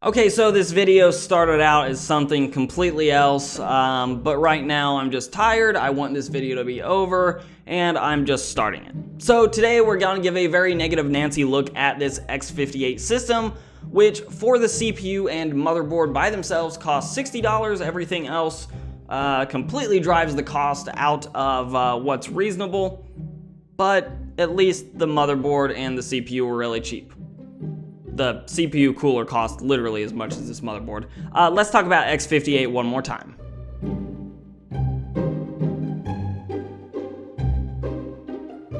Okay, so this video started out as something completely else, but right now I'm just tired. I want this video to be over, and I'm just starting it. So today we're going to give a very negative Nancy look at this X58 system, which for the CPU and motherboard by themselves costs $60. Everything else completely drives the cost out of what's reasonable, but at least the motherboard and the CPU were really cheap. The CPU cooler cost literally as much as this motherboard. Let's talk about X58 one more time.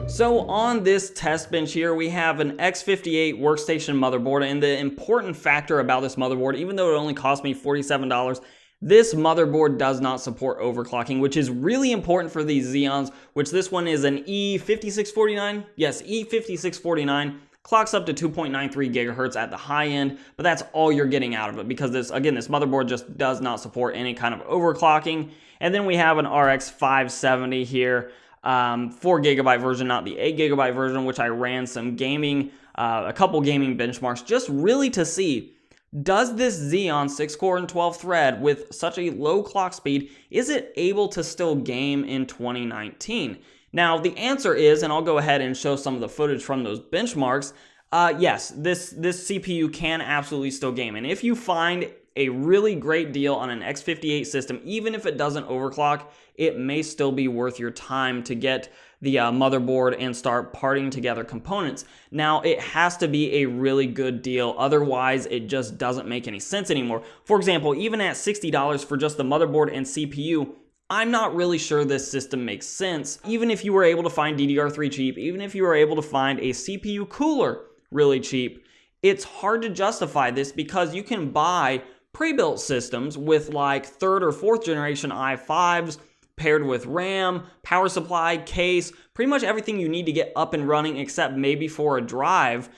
So on this test bench here, we have an X58 workstation motherboard, and the important factor about this motherboard, even though it only cost me $47, this motherboard does not support overclocking, which is really important for these Xeons, which this one is an E5649. Yes, E5649. Clocks up to 2.93 gigahertz at the high end, but that's all you're getting out of it because this motherboard just does not support any kind of overclocking. And then we have an RX 570 here, 4GB version, not the 8GB version, which I ran some gaming, a couple gaming benchmarks, just really to see, does this Xeon 6-core and 12-thread with such a low clock speed, is it able to still game in 2019? Now, the answer is, and I'll go ahead and show some of the footage from those benchmarks, yes, this CPU can absolutely still game. And if you find a really great deal on an X58 system, even if it doesn't overclock, it may still be worth your time to get the motherboard and start parting together components. Now, it has to be a really good deal, otherwise it just doesn't make any sense anymore. For example, even at $60 for just the motherboard and CPU, I'm not really sure this system makes sense. Even if you were able to find DDR3 cheap, even if you were able to find a CPU cooler really cheap, it's hard to justify this because you can buy pre-built systems with like third or fourth generation i5s paired with RAM, power supply, case, pretty much everything you need to get up and running except maybe for a drive,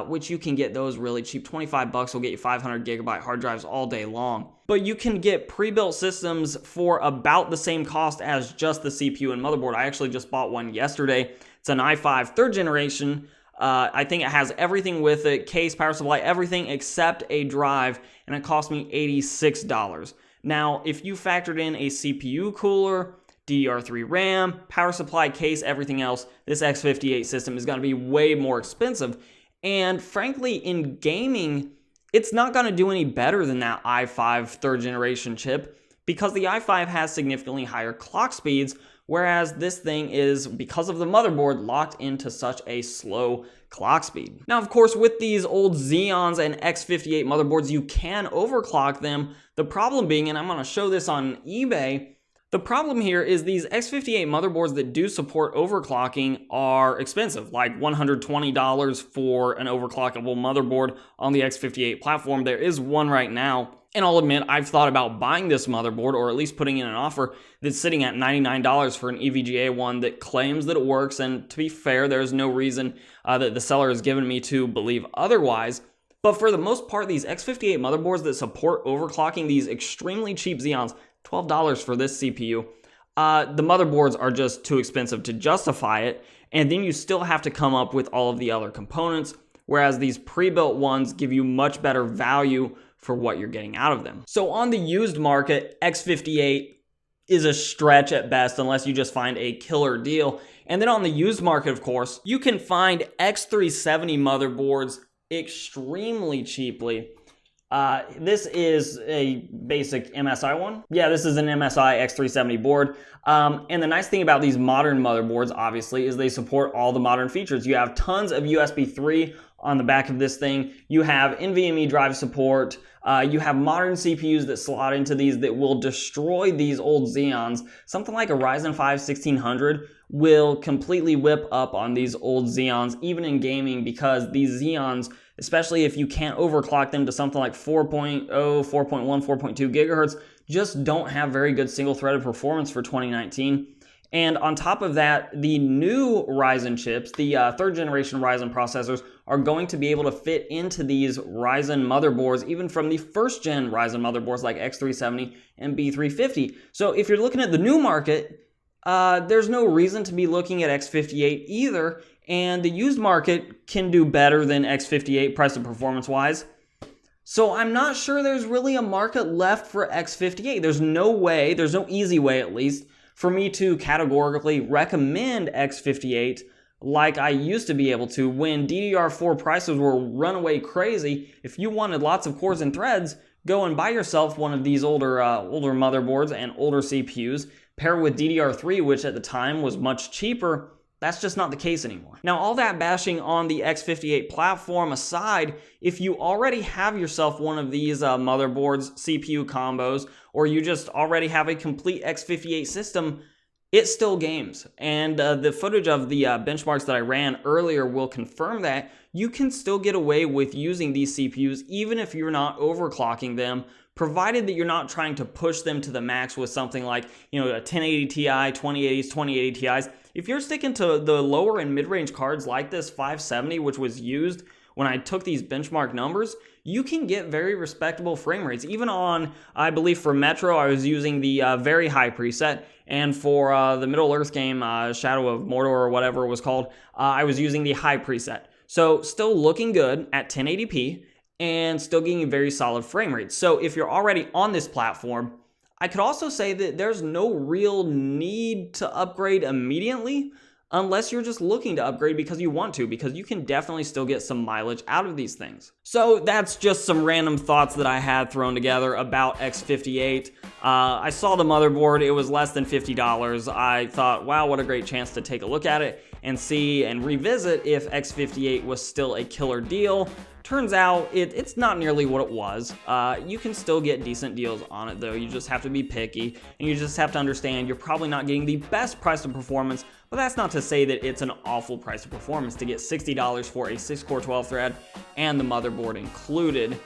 which you can get those really cheap. 25 bucks will get you 500 gigabyte hard drives all day long. But you can get pre-built systems for about the same cost as just the CPU and motherboard. I actually just bought one yesterday. It's an i5 third generation. I think it has everything with it, case, power supply, everything except a drive, and it cost me $86. Now, if you factored in a CPU cooler, DDR3 RAM, power supply, case, everything else, this X58 system is going to be way more expensive. And frankly, in gaming, it's not going to do any better than that i5 third generation chip because the i5 has significantly higher clock speeds, whereas this thing is, because of the motherboard, locked into such a slow clock speed. Now, of course, with these old Xeons and X58 motherboards, you can overclock them. The problem being, and I'm going to show this on eBay, the problem here is these X58 motherboards that do support overclocking are expensive, like $120 for an overclockable motherboard on the X58 platform. There is one right now, and I'll admit I've thought about buying this motherboard or at least putting in an offer that's sitting at $99 for an EVGA one that claims that it works, and to be fair, there's no reason that the seller has given me to believe otherwise. But for the most part, these X58 motherboards that support overclocking, these extremely cheap Xeons, $12 for this CPU, the motherboards are just too expensive to justify it, and then you still have to come up with all of the other components, whereas these pre-built ones give you much better value for what you're getting out of them. So on the used market, X58 is a stretch at best unless you just find a killer deal. And then on the used market, of course, you can find X370 motherboards extremely cheaply. This is a basic MSI one. Yeah, this is an MSI X370 board. And the nice thing about these modern motherboards, obviously, is they support all the modern features. You have tons of USB 3 on the back of this thing. You have NVMe drive support. You have modern CPUs that slot into these that will destroy these old Xeons. Something like a Ryzen 5 1600 will completely whip up on these old Xeons, even in gaming, because these Xeons, especially if you can't overclock them to something like 4.0, 4.1, 4.2 gigahertz, just don't have very good single-threaded performance for 2019. And on top of that, the new Ryzen chips, the third generation Ryzen processors, are going to be able to fit into these Ryzen motherboards, even from the first gen Ryzen motherboards like X370 and B350. So if you're looking at the new market, there's no reason to be looking at X58 either, and the used market can do better than X58 price to performance wise. So I'm not sure there's really a market left for X58. There's no way, there's no easy way at least, for me to categorically recommend X58 like I used to be able to when DDR4 prices were runaway crazy. If you wanted lots of cores and threads, go and buy yourself one of these older motherboards and older CPUs, pair with DDR3, which at the time was much cheaper. That's just not the case anymore. Now, all that bashing on the X58 platform aside, if you already have yourself one of these motherboards, CPU combos, or you just already have a complete X58 system, it still games. And the footage of the benchmarks that I ran earlier will confirm that you can still get away with using these CPUs even if you're not overclocking them, provided that you're not trying to push them to the max with something like, a 1080 Ti, 2080s, 2080 Ti's. If you're sticking to the lower and mid-range cards like this 570, which was used when I took these benchmark numbers, you can get very respectable frame rates. Even on, I believe for Metro, I was using the very high preset, and for the Middle-earth game, Shadow of Mordor or whatever it was called, I was using the high preset. So still looking good at 1080p, and still getting very solid frame rates. So if you're already on this platform, I could also say that there's no real need to upgrade immediately unless you're just looking to upgrade because you want to, because you can definitely still get some mileage out of these things. So that's just some random thoughts that I had thrown together about X58. I saw the motherboard, it was less than $50. I thought, wow, what a great chance to take a look at it and see and revisit if X58 was still a killer deal. Turns out it's not nearly what it was. You can still get decent deals on it though. You just have to be picky, and you just have to understand you're probably not getting the best price to performance, but that's not to say that it's an awful price to performance to get $60 for a 6-core 12-thread and the motherboard included.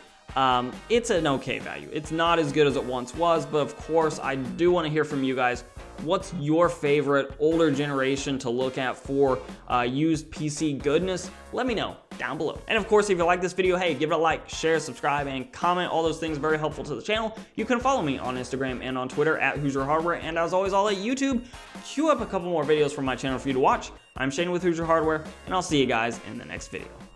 It's an okay value. It's not as good as it once was, but of course I do want to hear from you guys. What's your favorite older generation to look at for used PC goodness? Let me know down below. And of course, if you like this video, hey, give it a like, share, subscribe, and comment. All those things are very helpful to the channel. You can follow me on Instagram and on Twitter at Hoosier Hardware. And as always, I'll let YouTube queue up a couple more videos from my channel for you to watch. I'm Shane with Hoosier Hardware, and I'll see you guys in the next video.